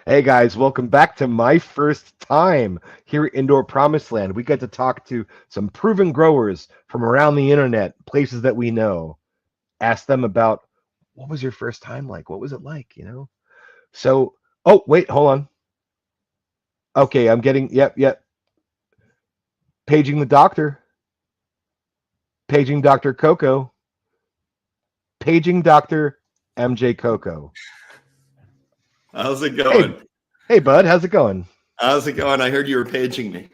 Hey guys, welcome back to my first time here at Indoor Promised Land. We get to talk to some proven growers from around the internet, places that we know. Ask them about what was your first time like? What was it like? So, oh, wait, hold on. Okay, I'm getting, yep. Paging the doctor, paging Dr. Coco, paging Dr.MJ Coco. How's it Hey, going? hey, bud, how's it going? How's it going? I heard you were paging me.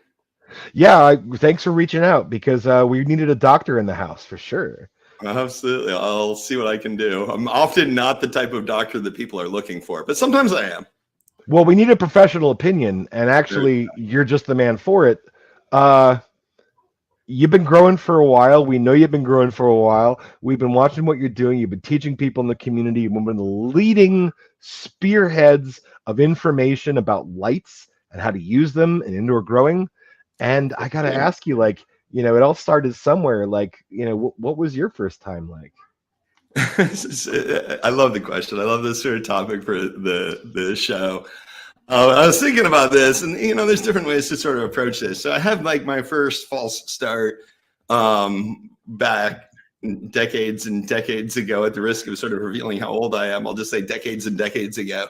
Yeah, thanks for reaching out because we needed a doctor in the house for sure. Absolutely. I'll see what I can do. I'm often not the type of doctor that people are looking for, but sometimes I am. Well, we need a professional opinion, and actually, you're just the man for it. Uh, you've been growing for a while. We know you've been growing for a while. We've been watching what you're doing. You've been teaching people in the community. You've been one of the leading spearheads of information about lights and how to use them in indoor growing. And I got to ask you, it all started somewhere. What was your first time like? I love the question. I love this sort of topic for the show. I was thinking about this, and there's different ways to sort of approach this. So I had like my first false start back decades and decades ago. At the risk of sort of revealing how old I am, I'll just say decades and decades ago,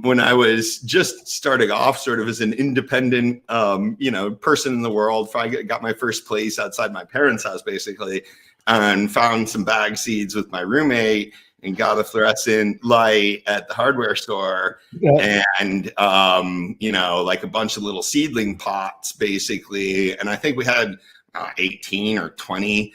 when I was just starting off, sort of as an independent, person in the world. I got my first place outside my parents' house, basically, and found some bag seeds with my roommate and got a fluorescent light at the hardware store. Yeah. And like a bunch of little seedling pots, basically. And I think we had 18 or 20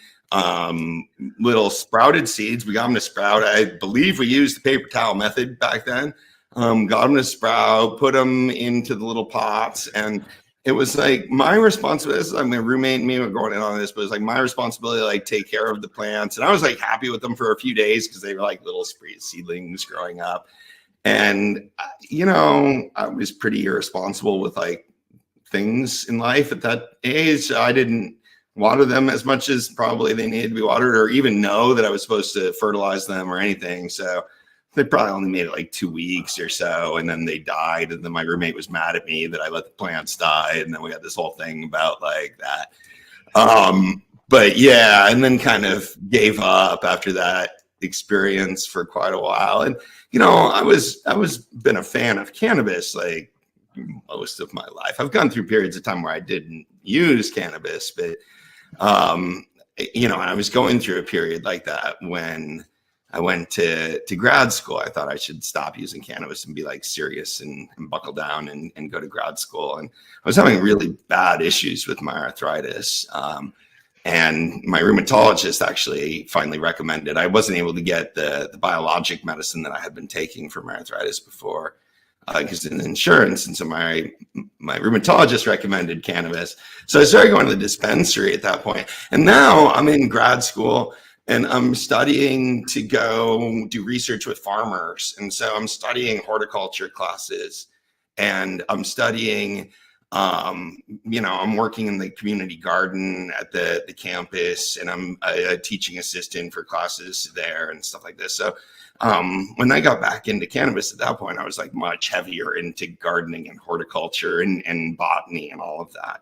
little sprouted seeds. We got them to sprout. I believe we used the paper towel method back then. Got them to sprout, put them into the little pots, and it was like my responsibility. Like my roommate and me were going in on this, but it was like my responsibility to like take care of the plants. And I was like happy with them for a few days because they were like little seedlings growing up. And I was pretty irresponsible with like things in life at that age. I didn't water them as much as probably they needed to be watered, or even know that I was supposed to fertilize them or anything. So they probably only made it like 2 weeks or so, and then they died. And then my roommate was mad at me that I let the plants die, and then we had this whole thing about like that. But yeah, and then kind of gave up after that experience for quite a while. And I was been a fan of cannabis like most of my life. I've gone through periods of time where I didn't use cannabis, but I was going through a period like that when I went to grad school. I thought I should stop using cannabis and be like serious and buckle down and go to grad school. And I was having really bad issues with my arthritis. And my rheumatologist actually finally recommended, I wasn't able to get the biologic medicine that I had been taking for my arthritis before because of insurance. And so my rheumatologist recommended cannabis. So I started going to the dispensary at that point. And now I'm in grad school and I'm studying to go do research with farmers. And so I'm studying horticulture classes, and I'm studying, I'm working in the community garden at the campus, and I'm a teaching assistant for classes there and stuff like this. So when I got back into cannabis at that point, I was like much heavier into gardening and horticulture and botany and all of that.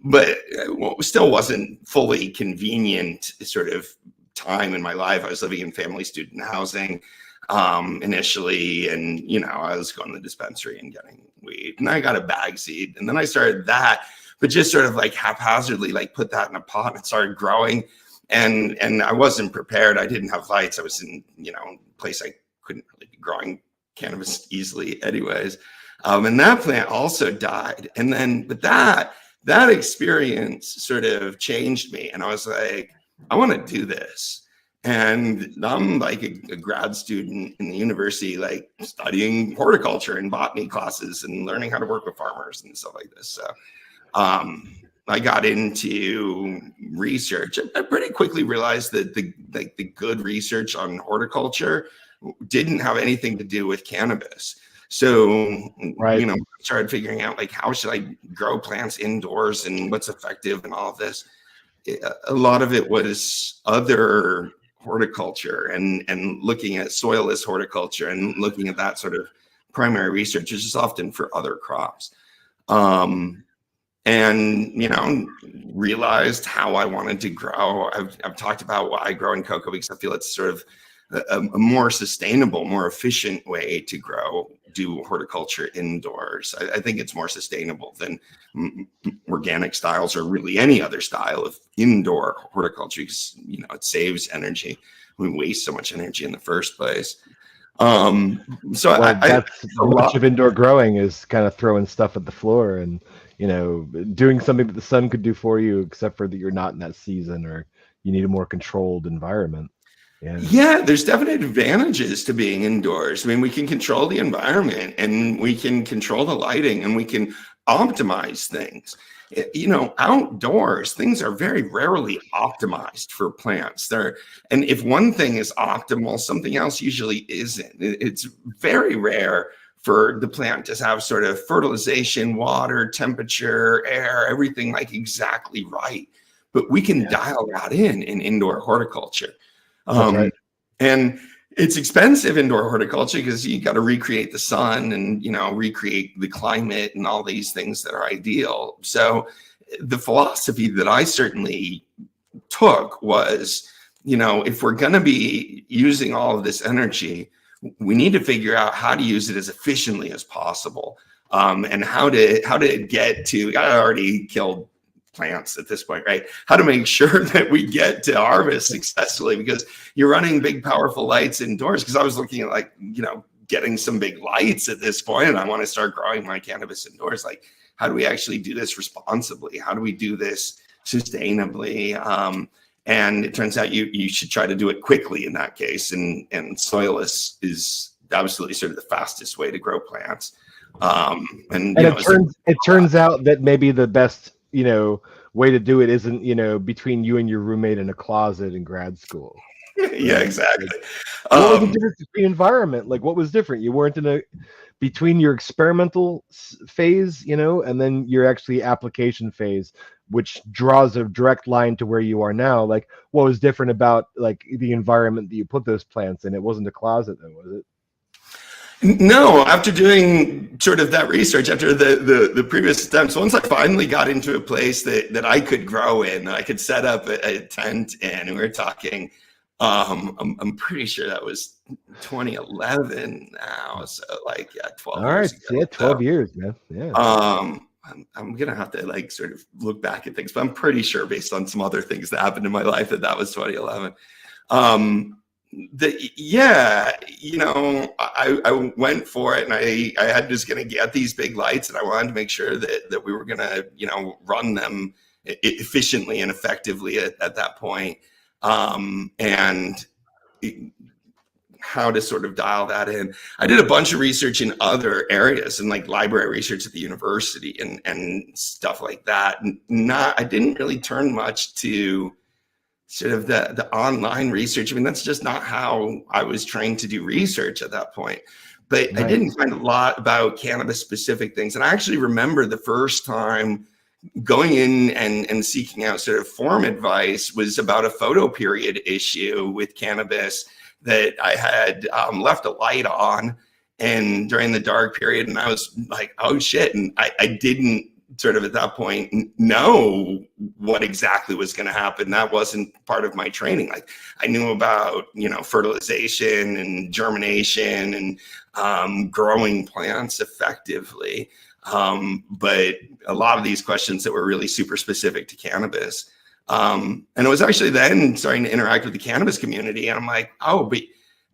But it still wasn't fully convenient sort of time in my life. I was living in family student housing initially, and I was going to the dispensary and getting weed, and I got a bag seed, and then I started that, but just sort of like haphazardly like put that in a pot and it started growing, and I wasn't prepared. I didn't have lights. I was in a place I couldn't really be growing cannabis easily anyways. And that plant also died. And then, but that experience sort of changed me. And I was like, I want to do this. And I'm like a grad student in the university, like studying horticulture and botany classes and learning how to work with farmers and stuff like this. So I got into research. I pretty quickly realized that the good research on horticulture didn't have anything to do with cannabis. So, Right. started figuring out like how should I grow plants indoors and what's effective and all of this. A lot of it was other horticulture and looking at soilless horticulture and looking at that sort of primary research is just often for other crops. And, you know, realized how I wanted to grow. I've talked about why I grow in cocoa because I feel it's sort of a more sustainable, more efficient way to do horticulture indoors. I think it's more sustainable than organic styles or really any other style of indoor horticulture because, you know, it saves energy. We waste so much energy in the first place. So Well, I that's much of indoor growing is kind of throwing stuff at the floor and, you know, doing something that the sun could do for you, except for that you're not in that season or you need a more controlled environment. Yeah, there's definite advantages to being indoors. I mean, we can control the environment and we can control the lighting and we can optimize things. You know, outdoors, things are very rarely optimized for plants. And if one thing is optimal, something else usually isn't. It's very rare for the plant to have sort of fertilization, water, temperature, air, everything like exactly right. But we can dial that in indoor horticulture. That's right. And it's expensive indoor horticulture because you got to recreate the sun and, you know, recreate the climate and all these things that are ideal. So the philosophy that I certainly took was, you know, if we're going to be using all of this energy, we need to figure out how to use it as efficiently as possible. And how to get to, I already killed plants at this point, right? How to make sure that we get to harvest successfully because you're running big, powerful lights indoors. Because I was looking at like, you know, getting some big lights at this point, and I want to start growing my cannabis indoors. Like, how do we actually do this responsibly? How do we do this sustainably? And it turns out you should try to do it quickly in that case. And soilless is absolutely sort of the fastest way to grow plants. And it turns out that maybe the best, you know, way to do it isn't, you know, between you and your roommate in a closet in grad school. Yeah, exactly. What was the difference between environment? Like, what was different? You weren't in between your experimental phase, you know, and then your actually application phase, which draws a direct line to where you are now. Like, what was different about like the environment that you put those plants in? It wasn't a closet, though, was it? No, after doing sort of that research, after the previous attempts, once I finally got into a place that I could grow in, I could set up a tent in, and we were talking, I'm pretty sure that was 2011 now, so like 12 All years right, ago. yeah, 12 years, man. Yeah. I'm gonna have to like sort of look back at things, but I'm pretty sure based on some other things that happened in my life that was 2011. Yeah, you know, I went for it, and I had just gonna get these big lights, and I wanted to make sure that we were gonna, you know, run them efficiently and effectively at that point, and how to sort of dial that in. I did a bunch of research in other areas and like library research at the university and stuff like that. I didn't really turn much to sort of the online research. I mean, that's just not how I was trained to do research at that point. But Right. I didn't find a lot about cannabis specific things. And I actually remember the first time going in and seeking out sort of form advice was about a photo period issue with cannabis that I had left a light on and during the dark period. And I was like, oh shit. And I didn't sort of at that point know what exactly was going to happen. That wasn't part of my training. Like I knew about, you know, fertilization and germination and growing plants effectively. But a lot of these questions that were really super specific to cannabis. And it was actually then starting to interact with the cannabis community. And I'm like, oh, but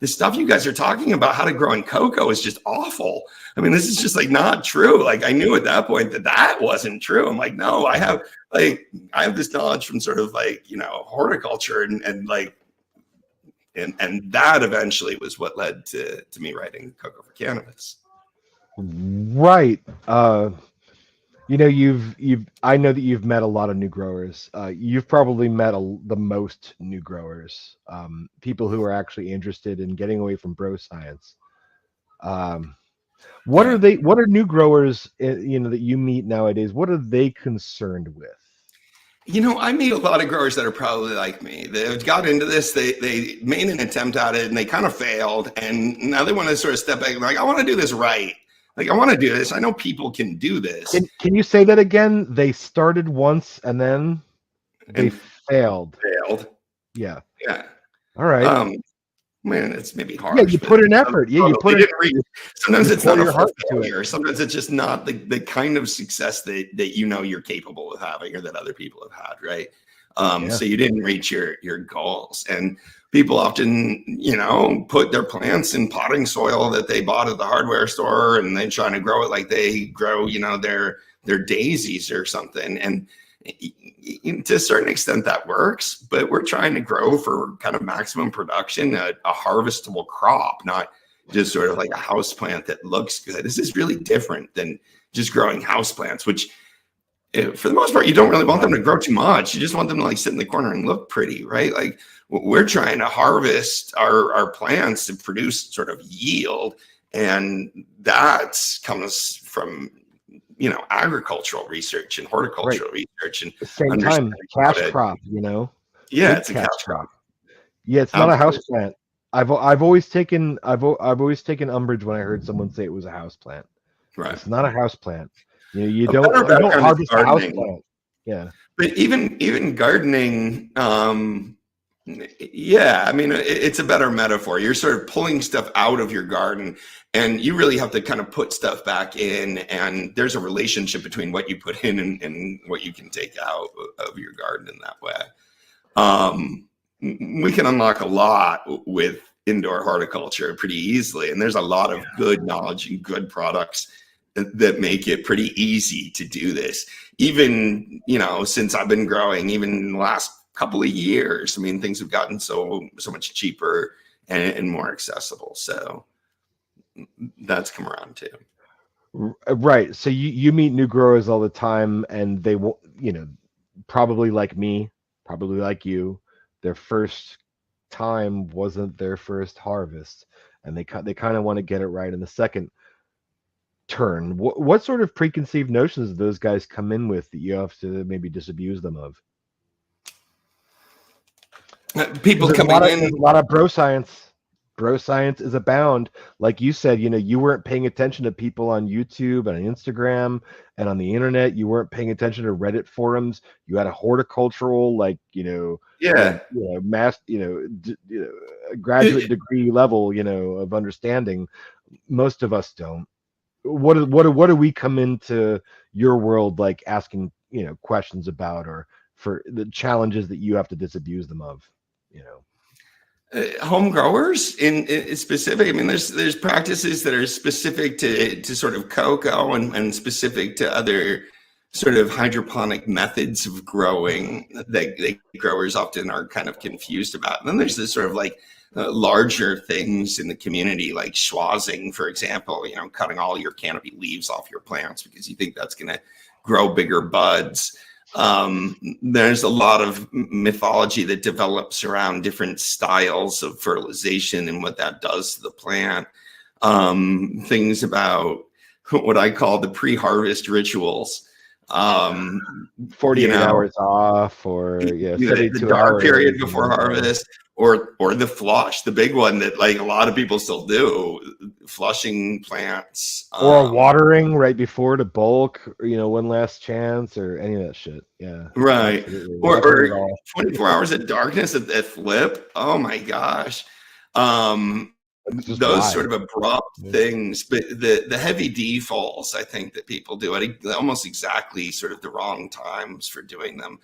the stuff you guys are talking about how to grow in cocoa is just awful. I mean, this is just like not true. Like I knew at that point that wasn't true. I'm like, no, I have this knowledge from sort of like, you know, horticulture and like, and that eventually was what led to me writing Cocoa for Cannabis. Right. You know, I know that you've met a lot of new growers. You've probably met the most new growers, people who are actually interested in getting away from bro science. What are new growers, you know, that you meet nowadays? What are they concerned with? I meet a lot of growers that are probably like me. They've got into this, they made an attempt at it and they kind of failed. And now they want to sort of step back and like, I want to do this right. Like, I want to do this. I know people can do this. Can you say that again? They started once and then they And failed. failed. Yeah. Yeah. All right. Man, it's maybe harsh. Yeah, you put an effort. Yeah, you put it. Sometimes it's not a your full heart to it. failure. Sometimes it's just not the kind of success that you're capable of having or that other people have had, right? So you didn't reach your goals. And people often, put their plants in potting soil that they bought at the hardware store and then trying to grow it like they grow, their daisies or something. And to a certain extent that works, but we're trying to grow for kind of maximum production, a harvestable crop, not just sort of like a house plant that looks good. This is really different than just growing house plants, which for the most part, you don't really want them to grow too much. You just want them to like sit in the corner and look pretty, right? Like we're trying to harvest our plants to produce sort of yield. And that comes from agricultural research and horticultural research, and at the same time, cash crop. Yeah, it's a cash crop. Yeah, it's not a house plant. I've always taken umbrage when I heard someone say it was a house plant. Right, it's not a house plant. You don't harvest a house plant. Yeah, but even gardening. Yeah, I mean, it's a better metaphor. You're sort of pulling stuff out of your garden and you really have to kind of put stuff back in. And there's a relationship between what you put in and what you can take out of your garden in that way. We can unlock a lot with indoor horticulture pretty easily. And there's a lot of good knowledge and good products that make it pretty easy to do this. Even, since I've been growing, even in the last couple of years, I mean, things have gotten so much cheaper and more accessible. So that's come around too. Right. So you meet new growers all the time, and they will, probably like me, probably like you, their first time wasn't their first harvest, and they kind of want to get it right in the second turn. What sort of preconceived notions do those guys come in with that you have to maybe disabuse them of? People coming in, there's a lot of bro science. Bro science is abound. Like you said, you weren't paying attention to people on YouTube and on Instagram and on the internet. You weren't paying attention to Reddit forums. You had a horticultural, graduate degree level, of understanding. Most of us don't. What do we come into your world like asking, questions about, or for the challenges that you have to disabuse them of? Home growers in specific. I mean, there's practices that are specific to sort of cocoa and specific to other sort of hydroponic methods of growing that growers often are kind of confused about. And then there's this sort of like larger things in the community, like schwazzing, for example, cutting all your canopy leaves off your plants because you think that's going to grow bigger buds. There's a lot of mythology that develops around different styles of fertilization and what that does to the plant. Things about what I call the pre-harvest rituals. 48 hours off, or the dark period before harvest, or the flush, the big one that like a lot of people still do, flushing plants, or watering right before to bulk, one last chance, or any of that shit. Yeah, right. Or 24 hours of darkness at flip. Oh my gosh. Those sort of abrupt things, but the heavy defalls, I think that people do at almost exactly sort of the wrong times for doing them.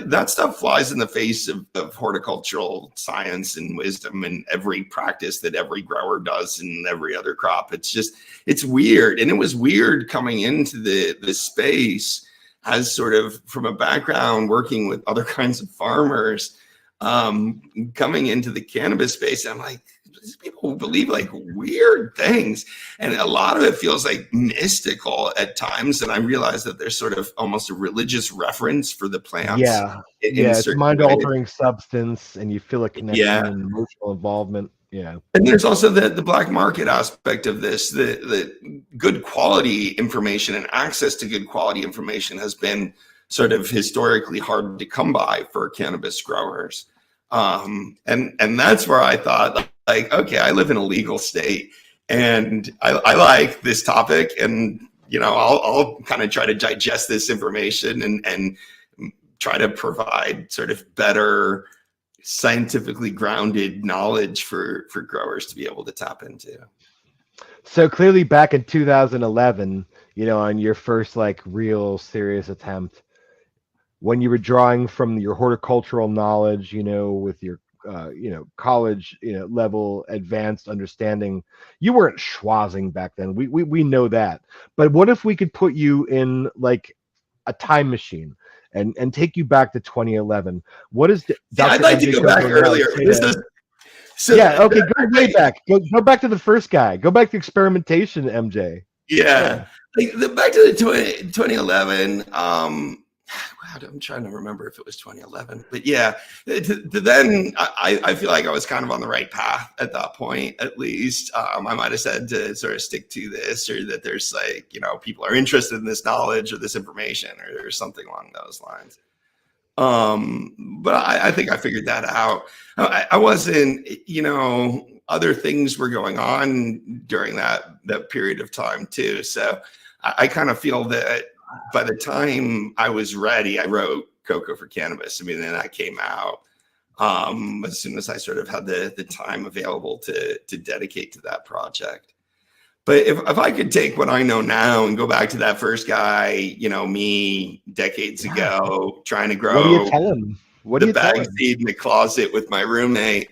That stuff flies in the face of horticultural science and wisdom and every practice that every grower does in every other crop. It's weird. And it was weird coming into the space as sort of from a background working with other kinds of farmers, coming into the cannabis space. I'm like, these people believe like weird things, and a lot of it feels like mystical at times. And I realize that there's sort of almost a religious reference for the plants. Yeah, it's mind-altering substance, and you feel a connection and emotional involvement. Yeah, and there's also the black market aspect of this. The good quality information and access to good quality information has been sort of historically hard to come by for cannabis growers. And that's where I thought, like, okay, I live in a legal state, and I like this topic, and I'll kind of try to digest this information and try to provide sort of better scientifically grounded knowledge for growers to be able to tap into. So clearly back in 2011, on your first like real serious attempt, when you were drawing from your horticultural knowledge, with your college level advanced understanding, you weren't schwazzing back then. We know that. But what if we could put you in like a time machine and take you back to 2011? What is Dr. I'd like to go back earlier. Okay, go way back. Go back to the first guy. Go back to experimentation, MJ. Yeah. Like back to the 2011. I'm trying to remember if it was 2011, but yeah. Then I feel like I was kind of on the right path at that point, at least. I might have said to sort of stick to this, or that there's like, people are interested in this knowledge or this information or something along those lines. But I think I figured that out. I wasn't, other things were going on during that period of time too. So I kind of feel that by the time I was ready, I wrote Coco for Cannabis. I mean, then that came out as soon as I sort of had the time available to dedicate to that project. But if I could take what I know now and go back to that first guy, me decades ago, trying to grow what do you tell him? the bag seed in the closet with my roommate.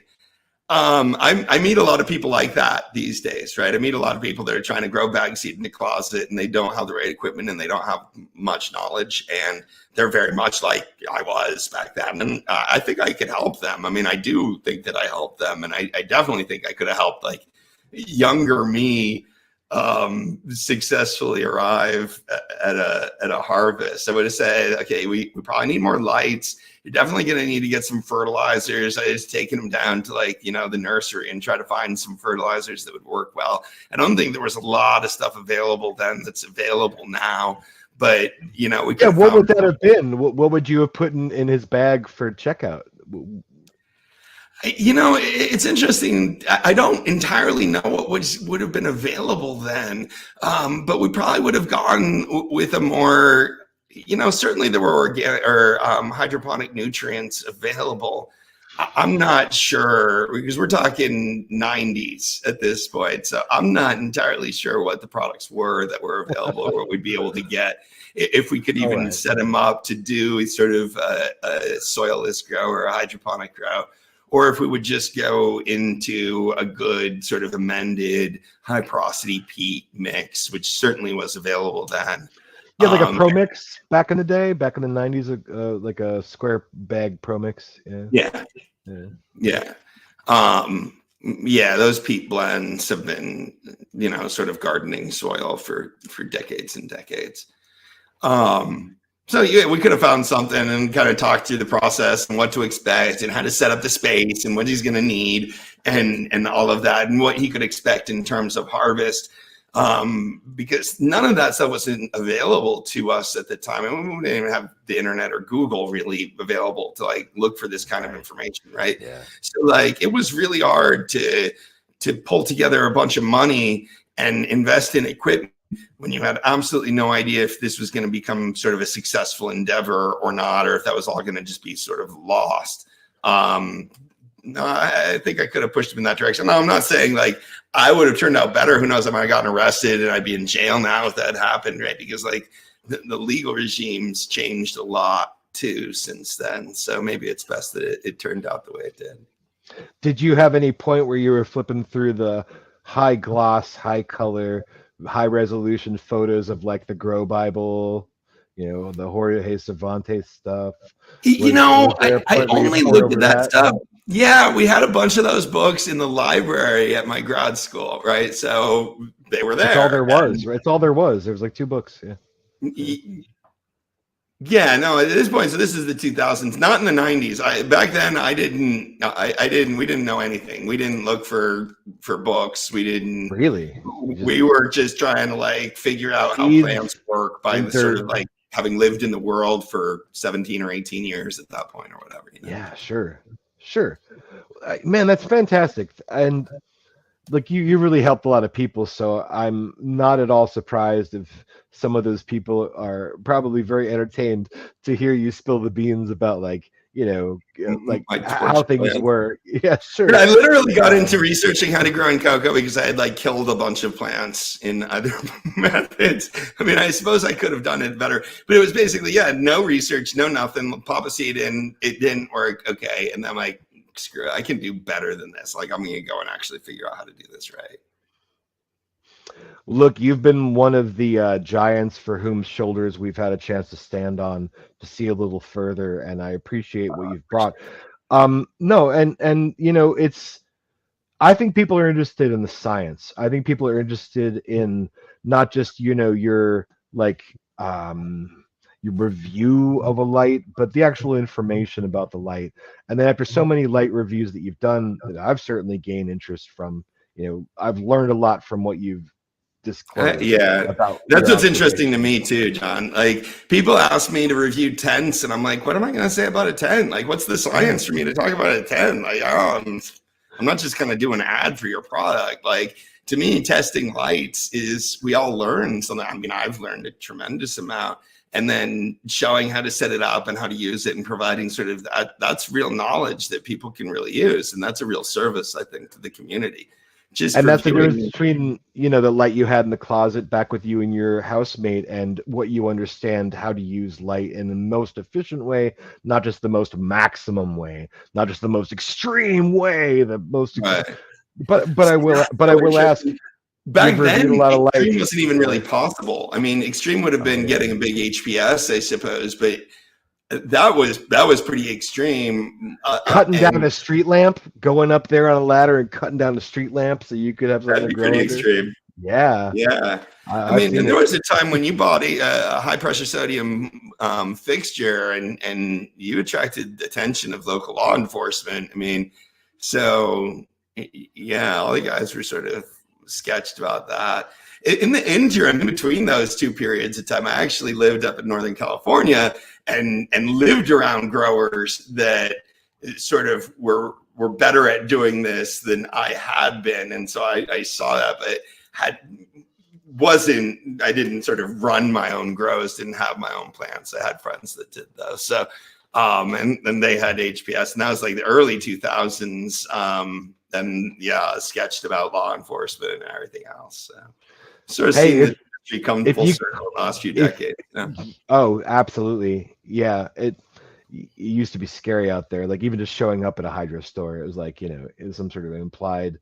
I meet a lot of people like that these days, right? I meet a lot of people that are trying to grow bag seed in the closet, and they don't have the right equipment, and they don't have much knowledge, and they're very much like I was back then. And I think I could help them. I mean, I do think that I helped them, and I definitely think I could have helped like younger me successfully arrive at a harvest. I would have said, okay, we probably need more lights. You're definitely going to need to get some fertilizers. I was taking them down to like, the nursery and try to find some fertilizers that would work well. I don't think there was a lot of stuff available then that's available now, but what would that have been? What would you have put in his bag for checkout? It's interesting. I don't entirely know what would have been available then, but we probably would have gone with a more, certainly there were organic or hydroponic nutrients available. I'm not sure, because we're talking 90s at this point, so I'm not entirely sure what the products were that were available or what we'd be able to get if we could even set them up to do sort of a soilless grow or a hydroponic grow. Or if we would just go into a good sort of amended high porosity peat mix, which certainly was available then. Yeah, like a Pro Mix back in the day, back in the 90s, like a square bag Pro Mix. Yeah. Those peat blends have been, sort of gardening soil for decades and decades. So yeah, we could have found something and kind of talked through the process and what to expect and how to set up the space and what he's going to need and all of that and what he could expect in terms of harvest. Because none of that stuff wasn't available to us at the time. I mean, we didn't even have the internet or Google really available to like look for this kind of information, right? Yeah. So like it was really hard to pull together a bunch of money and invest in equipment when you had absolutely no idea if this was going to become sort of a successful endeavor or not, or if that was all going to just be sort of lost. No, I think I could have pushed him in that direction. No, I'm not saying like I would have turned out better. Who knows? I might have gotten arrested and I'd be in jail now if that happened, right? Because like the legal regime's changed a lot too since then. So maybe it's best that it turned out the way it did. Did you have any point where you were flipping through the high gloss, high color, high resolution photos of like the Grow Bible, the Jorge Cervantes stuff? I only looked at that stuff. Yeah, we had a bunch of those books in the library at my grad school, right? So they were there. That's all there was, right? It's all there was. There was like 2 books. Yeah. Yeah, no, at this point, so this is the 2000s, not in the 90s. Back then we didn't know anything. We didn't look for books. We didn't really. We were just trying to like figure out how plants work by the sort of like having lived in the world for 17 or 18 years at that point or whatever. Yeah, sure. Man, that's fantastic. And like you really helped a lot of people, so I'm not at all surprised if some of those people are probably very entertained to hear you spill the beans about like like My how torch things plant. were. Yeah, sure. I literally got into researching how to grow in cocoa because I had like killed a bunch of plants in other methods. I mean, I suppose I could have done it better, but it was basically, no research, no nothing, pop a seed in, it didn't work. Okay. And then I'm like, screw it, I can do better than this. Like, I'm going to go and actually figure out how to do this right. Look, you've been one of the giants for whom shoulders we've had a chance to stand on to see a little further, and I appreciate what you've brought. No, and it's. I think people are interested in the science. I think people are interested in not just your like your review of a light, but the actual information about the light. And then after so many light reviews that you've done, that I've certainly gained interest from. I've learned a lot from what you've disclosed. About that's what's interesting to me too, John. Like, people ask me to review tents, and I'm like, what am I going to say about a tent? Like, what's the science for me to talk about a tent? Like, I'm not just going to do an ad for your product. Like, to me, testing lights is, we all learn something. I mean, I've learned a tremendous amount, and then showing how to set it up and how to use it and providing sort of that's real knowledge that people can really use. And that's a real service, I think, to the community. And that's the difference between the light you had in the closet back with you and your housemate, and what you understand how to use light in the most efficient way, not just the most maximum way, not just the most extreme way, the most. Right. But I will ask. Back then, a lot of extreme wasn't even really possible. I mean, extreme would have been getting a big HPS, I suppose, but that was pretty extreme. Cutting down a street lamp, going up there on a ladder and cutting down a street lamp so you could have something to grow pretty under. Extreme. Yeah. I mean, there was a time when you bought a high pressure sodium fixture, and you attracted the attention of local law enforcement. I mean, so all the guys were sort of sketched about that. In the interim, in between those two periods of time, I actually lived up in Northern California and lived around growers that sort of were better at doing this than I had been. And so I saw that, but I didn't sort of run my own grows, didn't have my own plants. I had friends that did those. So, and they had HPS, and that was like the early 2000s. Sketched about law enforcement and everything else. So sort of seen the industry come full circle in the last few decades. Oh, absolutely. Yeah. It used to be scary out there. Like, even just showing up at a hydro store, it was like, it was some sort of implied,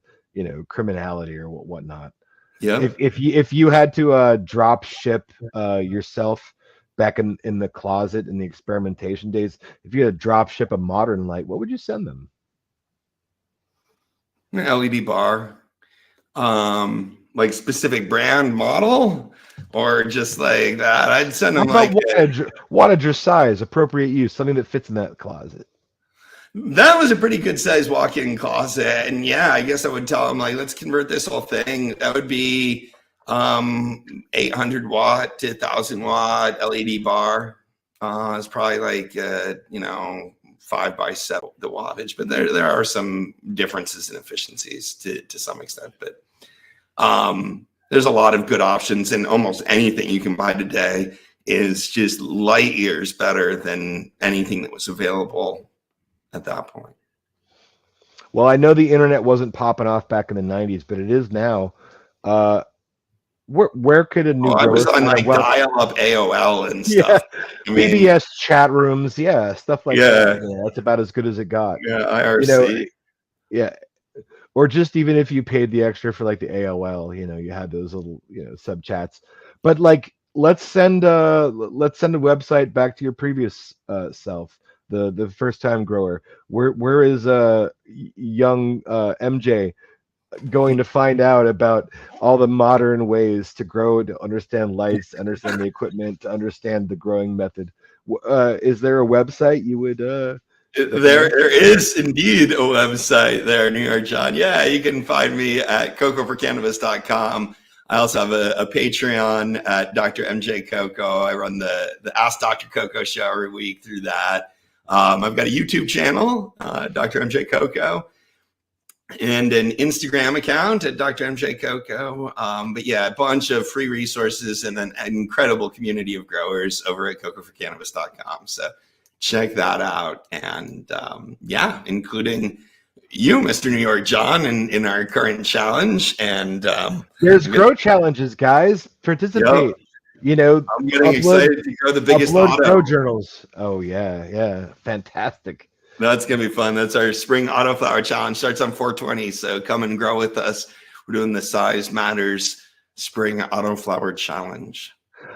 criminality or whatnot. Yeah. If you had to drop ship yourself back in the closet in the experimentation days, if you had to drop ship a modern light, what would you send them? An LED bar, like specific brand model, or just like that. I'd send them like wattage or size, appropriate use, something that fits in that closet. That was a pretty good size walk-in closet, and I guess I would tell them, like, let's convert this whole thing. That would be 800 watt to 1,000 watt LED bar. It's probably like 5 by 7 the wattage, but there are some differences in efficiencies to some extent. But there's a lot of good options, and almost anything you can buy today is just light years better than anything that was available at that point. Well, I know the internet wasn't popping off back in the 90s, but it is now. Where could a new grower? I was on like dial-up AOL and stuff. Yeah, BBS chat rooms, stuff like that. Yeah, that's about as good as it got. Yeah, IRC. Or just even if you paid the extra for like the AOL, you had those little sub chats. But like, let's send a website back to your previous self, the first time grower. Where is young MJ going to find out about all the modern ways to grow, to understand lights, understand the equipment, to understand the growing method? Is there a website you would there is indeed a website there, New York John. You can find me at cocoforcannabis.com. I also have a Patreon at Dr.MJ Coco. I run the Ask Dr. Coco show every week through that. I've got a YouTube channel, Dr.MJ Coco, and an Instagram account at Dr.MJ Coco. But yeah, a bunch of free resources and an incredible community of growers over at cocoforcannabis.com. So check that out. And yeah, including you, Mr. New York John, in our current challenge. And there's grow challenges, guys. Participate. Yep. You know, I'm getting excited to grow the biggest auto. Grow journals. Oh yeah, fantastic. That's gonna be fun. That's our spring autoflower challenge. Starts on 4/20. So come and grow with us. We're doing the Size Matters Spring Autoflower Challenge.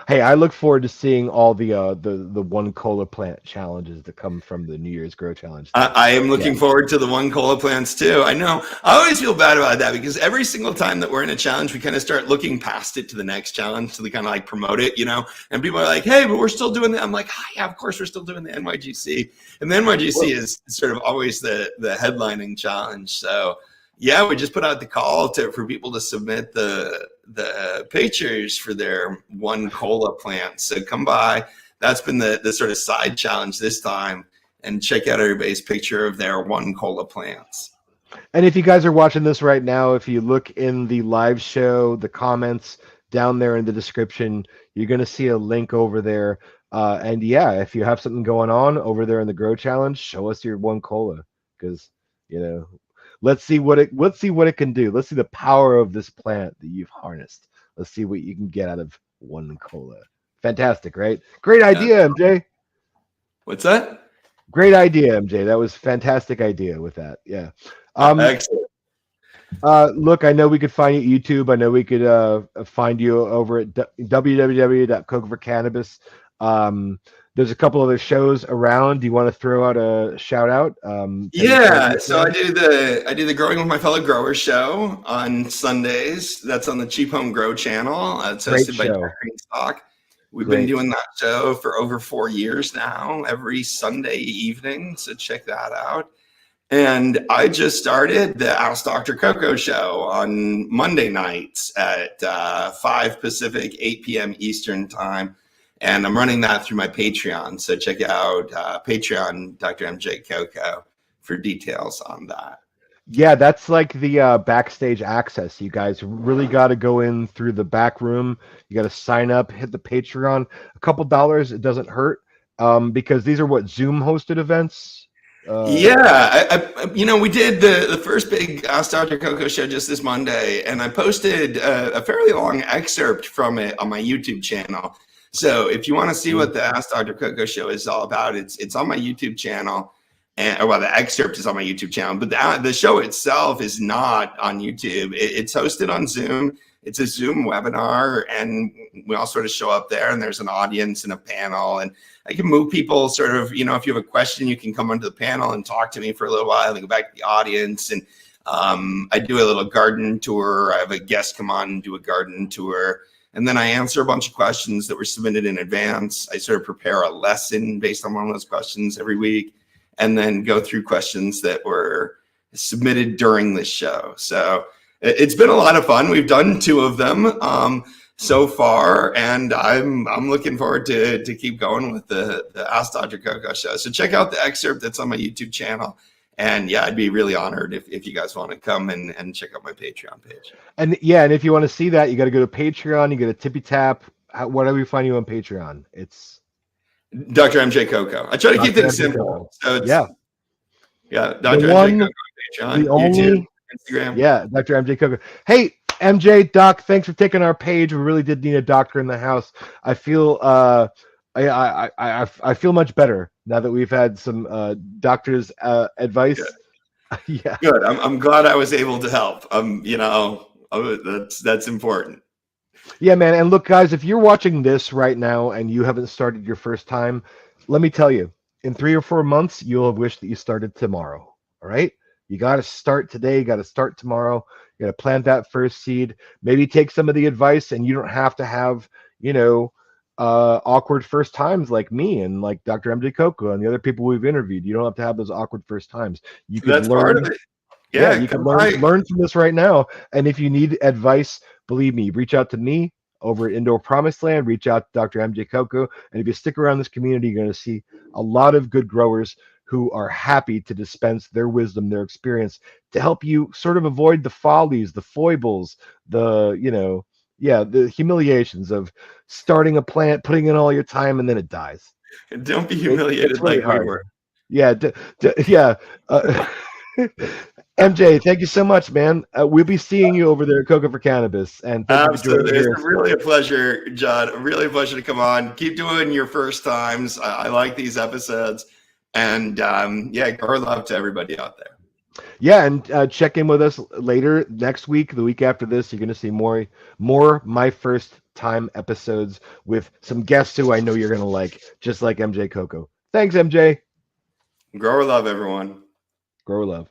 Hey, I look forward to seeing all the one cola plant challenges that come from the New Year's Grow Challenge. I am looking forward to the one cola plants too. I know. I always feel bad about that because every single time that we're in a challenge, we kind of start looking past it to the next challenge to kind of like promote it, you know. And people are like, "Hey, but we're still doing that." I'm like, "Hi, yeah, of course we're still doing the NYGC." And the NYGC is sort of always the headlining challenge. So yeah, we just put out the call for people to submit the pictures for their one cola plant. So come by. That's been the sort of side challenge this time, and check out everybody's picture of their one cola plants. And if you guys are watching this right now, if you look in the live show, the comments down there in the description, you're going to see a link over there. And yeah, if you have something going on over there in the Grow Challenge, show us your one cola, because you know, let's see what it can do. Let's see the power of this plant that you've harnessed. Let's see what you can get out of one cola. Fantastic, right? Great idea, MJ. What's that? Great idea, MJ. That was fantastic idea with that. Yeah. Excellent. Look, I know we could find you at YouTube. I know we could find you over at www.cocoforcannabis. There's a couple other shows around. Do you want to throw out a shout out? Yeah, so I do the Growing with My Fellow Growers show on Sundays. That's on the Cheap Home Grow channel. It's hosted by Jack Greenstock. We've been doing that show for over 4 years now, every Sunday evening. So check that out. And I just started the Ask Dr. Coco show on Monday nights at 5 Pacific, 8 p.m. Eastern time. And I'm running that through my Patreon. So check out Patreon, Dr.MJ Coco, for details on that. Yeah, that's like the Backstage Access. You guys really got to go in through the back room. You got to sign up, hit the Patreon. A couple dollars, it doesn't hurt, because these are what, Zoom hosted events. Yeah, we did the first big Ask Dr. Coco show just this Monday, and I posted a fairly long excerpt from it on my YouTube channel. So if you want to see what the Ask Dr. Coco show is all about, it's on my YouTube channel. The excerpt is on my YouTube channel, but the show itself is not on YouTube. It's hosted on Zoom. It's a Zoom webinar, and we all sort of show up there, and there's an audience and a panel, and I can move people sort of, if you have a question, you can come onto the panel and talk to me for a little while and go back to the audience. And I do a little garden tour. I have a guest come on and do a garden tour. And then I answer a bunch of questions that were submitted in advance. I sort of prepare a lesson based on one of those questions every week, and then go through questions that were submitted during the show. So it's been a lot of fun. We've done 2 of them so far, and I'm looking forward to keep going with the Ask Dr. Coco show. So check out the excerpt that's on my YouTube channel. And yeah, I'd be really honored if you guys want to come and check out my Patreon page. And yeah, and if you want to see that, you got to go to Patreon. You go to Tippy Tap. Whatever you find you on Patreon, it's Dr.MJ Coco. I try to keep things simple. So it's, yeah, Dr.MJ Coco on Patreon, YouTube, Instagram. Yeah, Dr.MJ Coco. Hey, MJ, Doc, thanks for taking our page. We really did need a doctor in the house. I feel I feel much better now that we've had some doctor's advice. Good. Yeah, good. I'm glad I was able to help. That's important. Yeah, man. And look, guys, if you're watching this right now and you haven't started your first time, let me tell you, in 3 or 4 months, you'll have wished that you started tomorrow. All right. You got to start today. You got to start tomorrow. You got to plant that first seed. Maybe take some of the advice, and you don't have to have, awkward first times like me and like Dr. MJ Coco and the other people we've interviewed. You don't have to have those awkward first times. You can learn. Part of it. Yeah, you can learn from this right now. And if you need advice believe me, reach out to me over at Indoor Promised Land, reach out to Dr. MJ Coco. And if you stick around this community, you're going to see a lot of good growers who are happy to dispense their wisdom, their experience to help you sort of avoid the follies, the foibles, the, the humiliations of starting a plant, putting in all your time, and then it dies. And don't be It's humiliated really like we hard. were. Yeah, yeah. MJ, thank you so much, man. We'll be seeing you over there at Coco for Cannabis, and thank you for joining me Absolutely. It's here. really a pleasure, John. Really a pleasure to come on. Keep doing your first times. I like these episodes. And yeah, grow love to everybody out there. Yeah, and check in with us later next week, the week after this. You're going to see more my first time episodes with some guests who I know you're going to like, just like MJ Coco. Thanks, MJ. Grow love, everyone. Grow love.